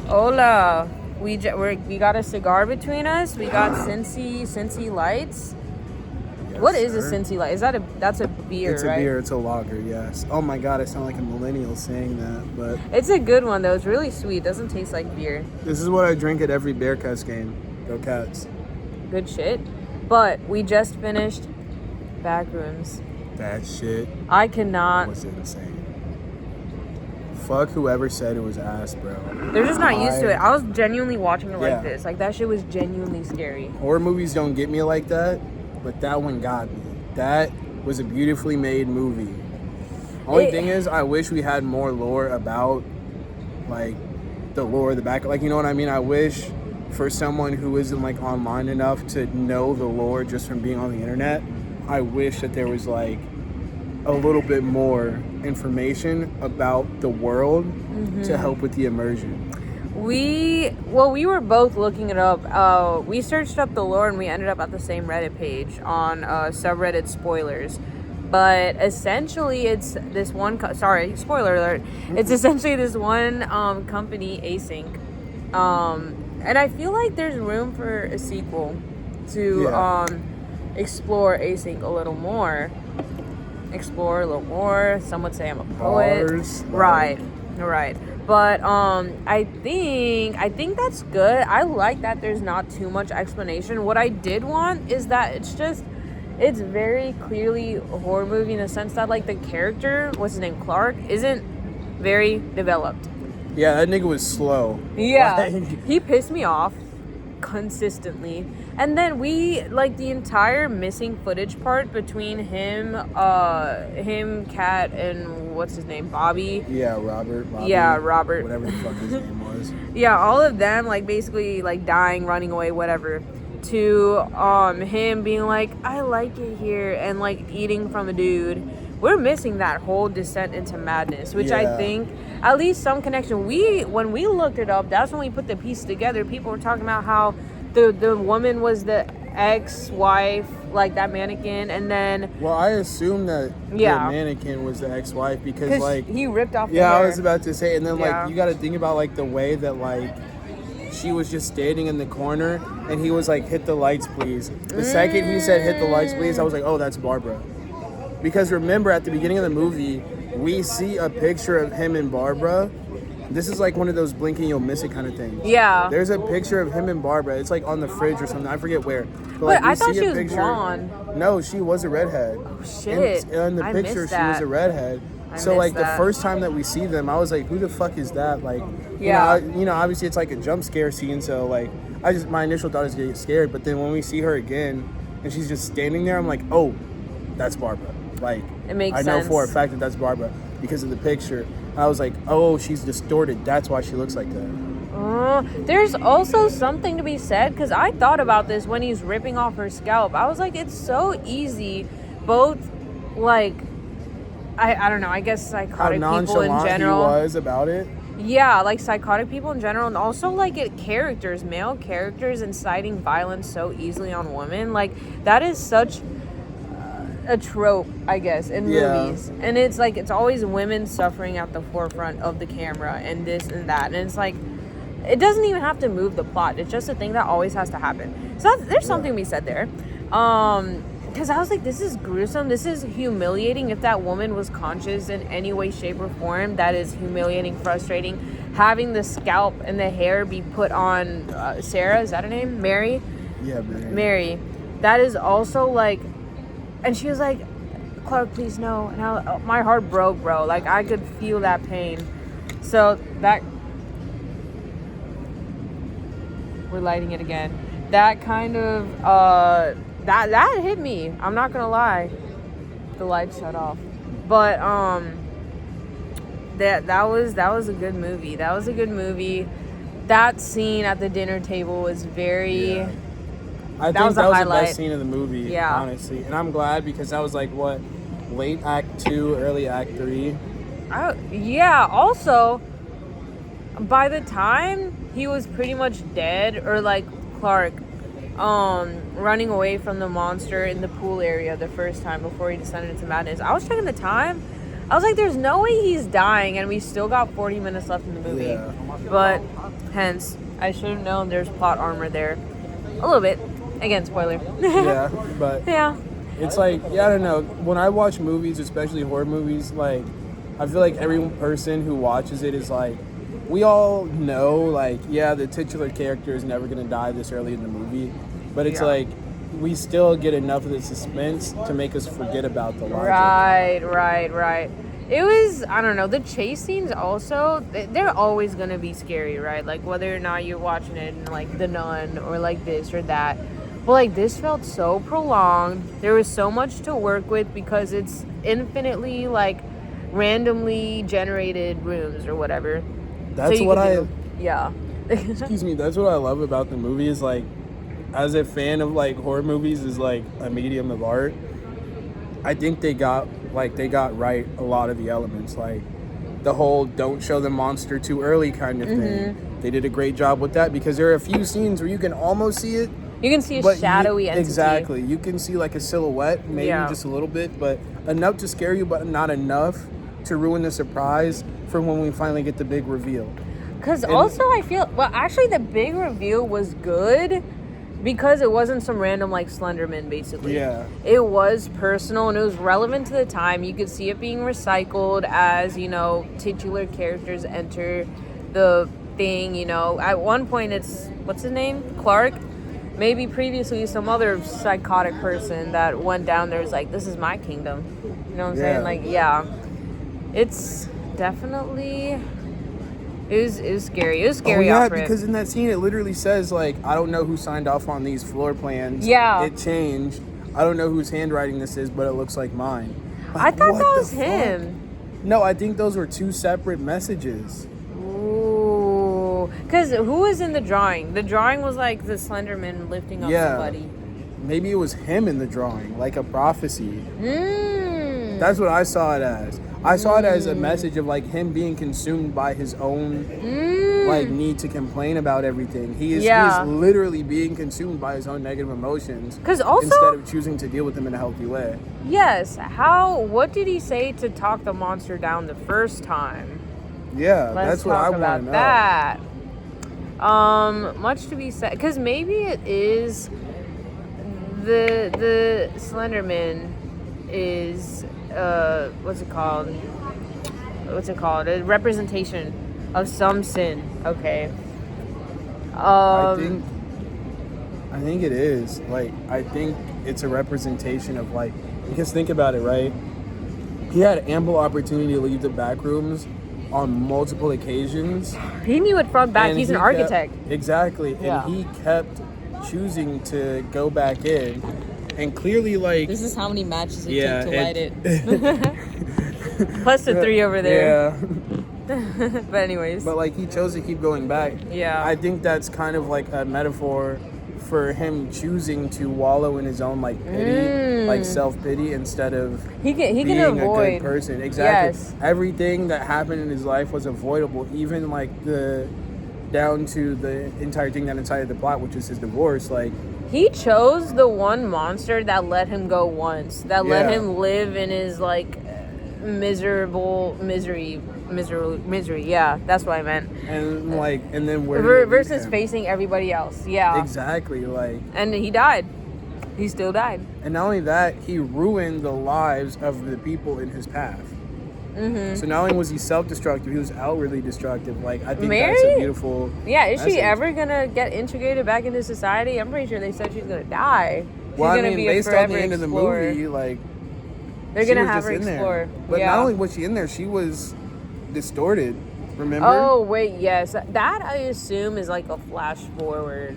Hola. We got a cigar between us. We got Cincy Lights. Yes, What is sir. a Cincy Light? That's a beer, It's a right? beer. It's a lager. Yes. Oh my God, I sound like a millennial saying that, but It's a good one though. It's really sweet. Doesn't taste like beer. this is what I drink at every Bearcats game. Go Cats. Good shit. But we just finished Backrooms. That shit I cannot. was insane. Fuck whoever said it was ass, bro. They're just not used to it. I was genuinely watching it Yeah. like this. Like that shit was genuinely scary. Horror movies don't get me like that, but that one got me. That was a beautifully made movie. Only thing is, I wish we had more lore about, like, the lore of the back. Like, you know what I mean? I wish for someone who isn't, like, online enough to know the lore just from being on the internet, I wish that there was, like, a little bit more information about the world to help with the immersion. We were both looking it up. We searched up the lore and we ended up at the same Reddit page on subreddit spoilers. But essentially, it's this one. Spoiler alert! It's essentially this one company, Async, and I feel like there's room for a sequel to explore Async a little more. Explore a little more. Some would say I'm a poet. Bars, Right. But I think that's good. I like that there's not too much explanation. What I did want is that it's very clearly a horror movie in the sense that, like, the character, what's his name, Clark, isn't very developed. Yeah, that nigga was slow. Yeah. Like, He pissed me off consistently. And then the entire missing footage part between him, Kat, and what's his name, Bobby? yeah, Robert. Bobby, Yeah, Robert. Whatever the fuck his name was. Yeah, all of them, like, basically, like, dying, running away, whatever, to him being like, I like it here, and, like, eating from a dude. We're missing that whole descent into madness, which I Yeah. think at least some connection. When we looked it up, that's when we put the piece together. People were talking about how the woman was the ex-wife, like that mannequin, and then Well, I assume that Yeah. the mannequin was the ex-wife because, like, he ripped off the yeah, hair. I was about to say, and then, Yeah. like, you got to think about, like, the way that, like, she was just standing in the corner, and he was like, hit the lights, please. The second he said, hit the lights, please, I was like, oh, that's Barbara. Because remember, at the beginning of the movie, we see a picture of him and Barbara. This is like one of those blink and you'll miss it kind of things. Yeah. There's a picture of him and Barbara. It's like on the fridge or something. I forget where. But like, I we thought see she a was picture. blonde. No, she was a redhead. Oh, shit. In the I picture, missed she was that. a redhead. I So missed like that. the first time that we see them, I was like, who the fuck is that? Like, Yeah. you know, obviously it's like a jump scare scene. So like, my initial thought is getting scared. But then when we see her again and she's just standing there, I'm like, oh, that's Barbara. Like, It makes I know sense. for a fact that that's Barbara because of the picture. I was like, oh, she's distorted. That's why she looks like that. There's also something to be said, because I thought about this when he's ripping off her scalp. I was like, it's so easy, both, like, I don't know, I guess How psychotic people in nonchalant general. he was about it. Yeah, like psychotic people in general, and also like male characters inciting violence so easily on women. Like, that is such a trope, I guess, in movies. And it's like, it's always women suffering at the forefront of the camera and this and that. And it's like, it doesn't even have to move the plot. It's just a thing that always has to happen. So there's something to be said there. Because I was like, this is gruesome. This is humiliating. If that woman was conscious in any way, shape, or form, that is humiliating, frustrating. Having the scalp and the hair be put on Sarah, is that her name? Mary? Yeah, man. Mary. That is also like, and she was like, Clark, please no. And my heart broke, bro. Like, I could feel that pain. So that, we're lighting it again. That kind of, that hit me. I'm not gonna lie. The lights shut off. But, that was a good movie. That was a good movie. That scene at the dinner table was very... Yeah. I think was that a was the highlight. best scene of the movie, Yeah. honestly. And I'm glad because that was like, what, late Act 2, early Act 3? Yeah, also, by the time he was pretty much dead, or like Clark, running away from the monster in the pool area the first time before he descended into madness, I was checking the time. I was like, there's no way he's dying, and we still got 40 minutes left in the movie. Yeah. But Hence, I should have known there's plot armor there. A little bit. Again, spoiler. Yeah, but Yeah. it's like, yeah, I don't know. When I watch movies, especially horror movies, like, I feel like every person who watches it is like, we all know, like, yeah, the titular character is never going to die this early in the movie. But it's like, we still get enough of the suspense to make us forget about the logic. Right. It was, I don't know, the chase scenes also, they're always going to be scary, right? Like, whether or not you're watching it in, like, The Nun or, like, this or that. But, like, this felt so prolonged. There was so much to work with because it's infinitely, like, randomly generated rooms or whatever. That's what Yeah. excuse me, that's what I love about the movie is, like, as a fan of, like, horror movies is, like, a medium of art, I think they got right a lot of the elements, like the whole don't show the monster too early kind of thing. They did a great job with that because there are a few scenes where you can almost see it. You can see a shadowy entity. Exactly. You can see like a silhouette, maybe just a little bit, but enough to scare you, but not enough to ruin the surprise for when we finally get the big reveal. Because also I feel, well, actually the big reveal was good because it wasn't some random like Slenderman basically. Yeah. It was personal and it was relevant to the time. You could see it being recycled as, you know, titular characters enter the thing, you know. At one point it's, what's his name? Clark? Maybe previously some other psychotic person that went down there was like, this is my kingdom. You know what I'm saying? Like, yeah. It's definitely... It was scary. It was scary. Oh, yeah, because in that scene it literally says, like, I don't know who signed off on these floor plans. Yeah. It changed. I don't know whose handwriting this is, but it looks like mine. Like, I thought that was him. No, I think those were two separate messages. Ooh. Because who was in the drawing? The drawing was like the Slenderman lifting up somebody. Maybe it was him in the drawing, like a prophecy. That's what I saw it as. I saw it as a message of like him being consumed by his own like need to complain about everything. He is literally being consumed by his own negative emotions. Because also instead of choosing to deal with them in a healthy way. Yes. What did he say to talk the monster down the first time? Yeah, Let's that's what I talk want to know. That. Much to be said. Because maybe it is the Slenderman is what's it called? A representation of some sin. Okay. I think it is. Like, I think it's a representation of, like, because think about it, right? He had ample opportunity to leave the backrooms on multiple occasions. He knew it front back. He's an architect. Exactly. Yeah. And he kept choosing to go back in. And clearly, like... This is how many matches it took to light it. Plus the 3 over there. Yeah. But anyways. But, like, he chose to keep going back. Yeah. I think that's kind of, like, a metaphor for him choosing to wallow in his own, like, pity, like, self-pity, instead of he being can avoid. a good person. Exactly. Yes. Everything that happened in his life was avoidable, even, like, down to the entire thing that incited the plot, which is his divorce. Like, he chose the one monster that let him go once, that let him live in his, like, misery. Yeah, that's what I meant. And, like, and then where versus facing everybody else. Yeah, exactly. Like, and he died. He still died. And not only that, he ruined the lives of the people in his path. So not only was he self-destructive, he was outwardly destructive. Like, I think that's a beautiful is message. she ever gonna get integrated back into society? I'm pretty sure they said she's gonna die. She's well, I gonna mean, be based a on the end explorer. of the movie, like, they're gonna have her explore. But not only was she in there, she was distorted. Remember? Oh wait, yes, that I assume is like a flash forward.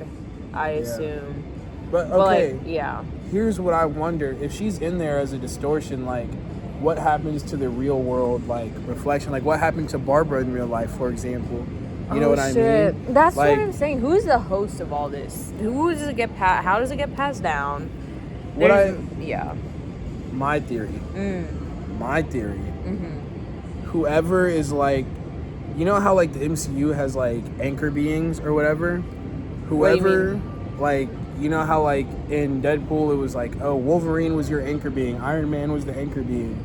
I assume. But okay, like, here's what I wonder: if she's in there as a distortion, like, what happens to the real world, like, reflection? Like, what happened to Barbara in real life, for example? You know what I mean? That's like, what I'm saying. Who's the host of all this? Who does it get how does it get passed down? My theory. Whoever is, like, you know how, like, the MCU has, like, anchor beings or whatever? Whoever, like, you know how, like, in Deadpool it was like, oh, Wolverine was your anchor being, Iron Man was the anchor being,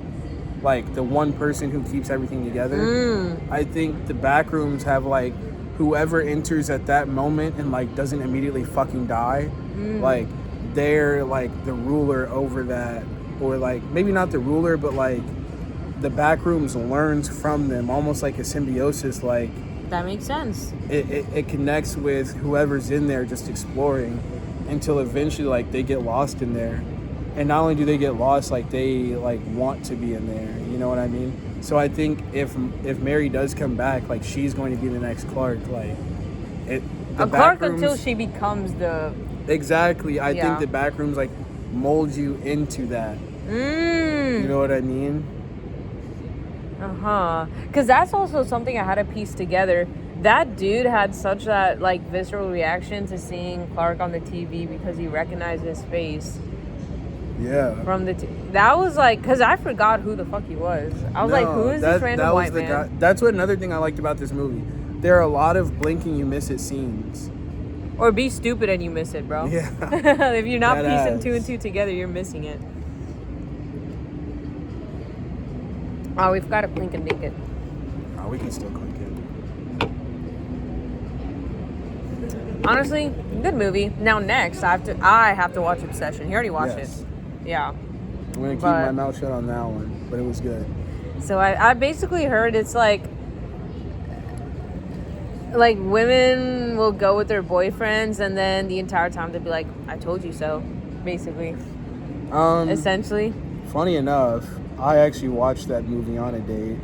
like, the one person who keeps everything together. I think the backrooms have, like, whoever enters at that moment and like doesn't immediately fucking die, like they're like the ruler over that, or like maybe not the ruler, but like the backrooms learns from them, almost like a symbiosis. Like that makes sense. It connects with whoever's in there just exploring until eventually like they get lost in there. And not only do they get lost, like they like want to be in there. You know what I mean? So I think if Mary does come back, like she's going to be the next Clark. Like a Clark until she becomes the. Exactly. I think the backrooms like mold you into that. You know what I mean? Because that's also something I had to piece together. That dude had such that like visceral reaction to seeing Clark on the TV because he recognized his face. Yeah. From that was like, because I forgot who the fuck he was. I was like, who is this random white man? Guy. That's what another thing I liked about this movie. There are a lot of blink and you miss it scenes. Or be stupid and you miss it, bro. Yeah. If you're not piecing 2 and 2 together, you're missing it. Oh, we've got to blink and dink it. Oh, we can still click it. Honestly, good movie. Now next, I have to watch Obsession. He already watched it. Yeah. I'm gonna keep my mouth shut on that one, but it was good. So I basically heard it's like women will go with their boyfriends and then the entire time they'll be like, I told you so, basically. Essentially. Funny enough, I actually watched that movie on a date.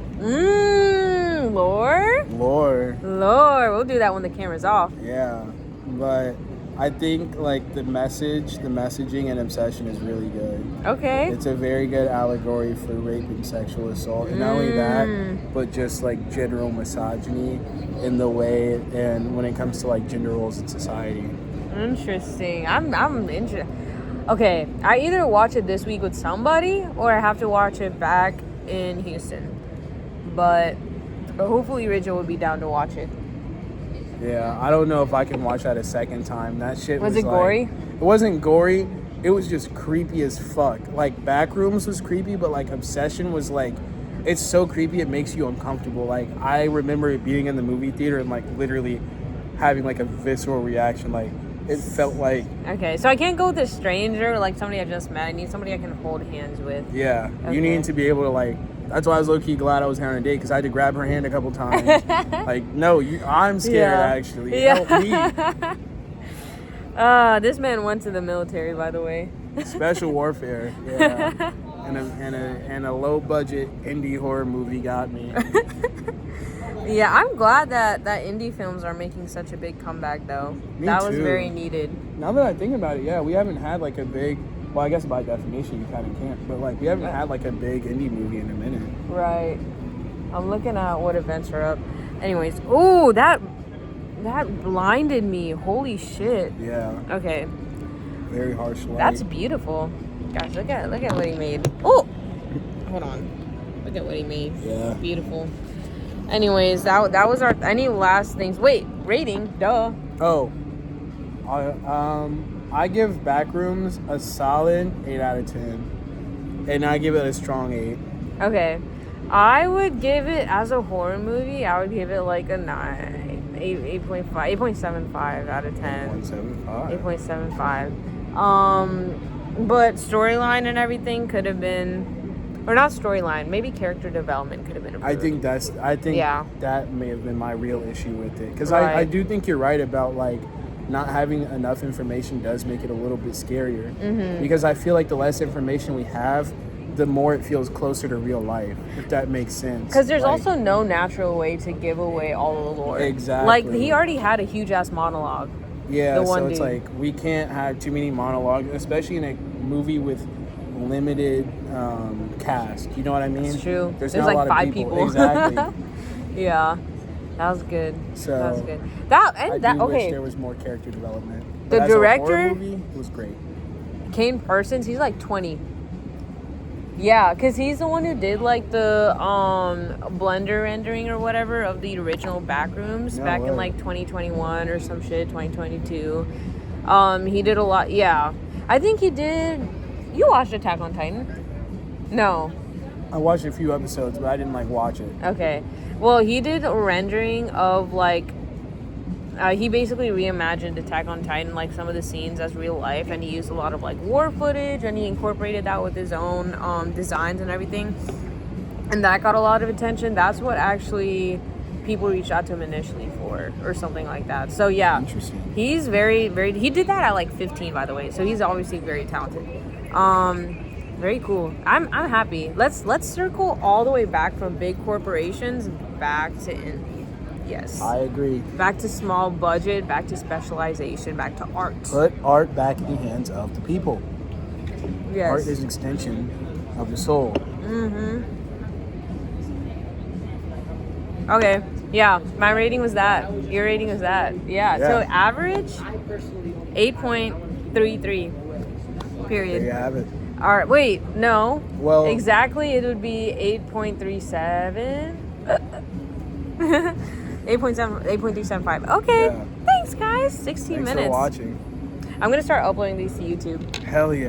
Lore. We'll do that when the camera's off. Yeah, but I think like the messaging and Obsession is really good. Okay. It's a very good allegory for rape and sexual assault. And not only that, but just like general misogyny in the way and when it comes to like gender roles in society. Interesting. I'm interested. Okay, I either watch it this week with somebody or I have to watch it back in Houston. But hopefully Rachel would be down to watch it. Yeah, I don't know if I can watch that a second time. That shit was it like, gory? It wasn't gory. It was just creepy as fuck. Like, Backrooms was creepy, but, like, Obsession was, like, it's so creepy it makes you uncomfortable. Like, I remember being in the movie theater and, like, literally having, like, a visceral reaction. Like, it felt like... Okay, so I can't go with a stranger, like somebody I just met. I need somebody I can hold hands with. Yeah, okay. You need to be able to, like... That's why I was low-key glad I was here on a date, because I had to grab her hand a couple times. Like, no, I'm scared, actually. Yeah. Help me. This man went to the military, by the way. Special warfare, yeah. and a low-budget indie horror movie got me. Yeah, I'm glad that indie films are making such a big comeback, though. That was very needed. Now that I think about it, yeah, we haven't had, like, a big... Well, I guess by definition you kind of can't, but like we haven't had like a big indie movie in a minute. Right. I'm looking at what events are up. Anyways, ooh, that blinded me. Holy shit. Yeah. Okay. Very harsh light. That's beautiful. Gosh, look at what he made. Oh, hold on. Look at what he made. Yeah. Beautiful. Anyways, that was our. Any last things? Wait, rating. Duh. Oh. I give Backrooms a solid 8 out of 10. And I give it a strong 8. Okay. I would give it, as a horror movie, I would give it like a 9. 8.75 out of 10. 8.75. But storyline and everything could have been, or not storyline, maybe character development could have been improved. I think that may have been my real issue with it. Because I do think you're right about like, not having enough information does make it a little bit scarier. Because I feel like the less information we have, the more it feels closer to real life, if that makes sense. Because there's also no natural way to give away all the lore. Exactly. Like, he already had a huge-ass monologue. Yeah, so it's like, we can't have too many monologues, especially in a movie with limited cast. You know what I mean? It's true. There's not like a lot 5 of people. Exactly. Yeah. That was good. So that was good. I wish there was more character development. But the director, as a horror movie, it was great. Kane Parsons, he's like 20. Yeah, because he's the one who did like the Blender rendering or whatever of the original Backrooms back in like 2021 or some shit, 2022. He did a lot. Yeah, I think he did. You watched Attack on Titan? No. I watched a few episodes, but I didn't like watch it. Okay. Well, he did a rendering of like He basically reimagined Attack on Titan, like some of the scenes as real life, and he used a lot of like war footage, and he incorporated that with his own designs and everything, and that got a lot of attention. That's what actually people reached out to him initially for, or something like that. So yeah, Interesting. he's very, very. He did that at like 15, by the way. So he's obviously very talented. Very cool. I'm happy. Let's circle all the way back from big corporations back to indie. Yes. I agree. Back to small budget, back to specialization, back to art. Put art back in the hands of the people. Yes. Art is an extension of the soul. Okay. Yeah. My rating was that. Your rating was that. Yeah. So average 8.33. Period. There you have it. All right. Wait. No. Well, exactly. It would be 8.37. 8.375. Okay. Yeah. Thanks, guys. 16 Thanks minutes. for watching. I'm gonna start uploading these to YouTube. Hell yeah.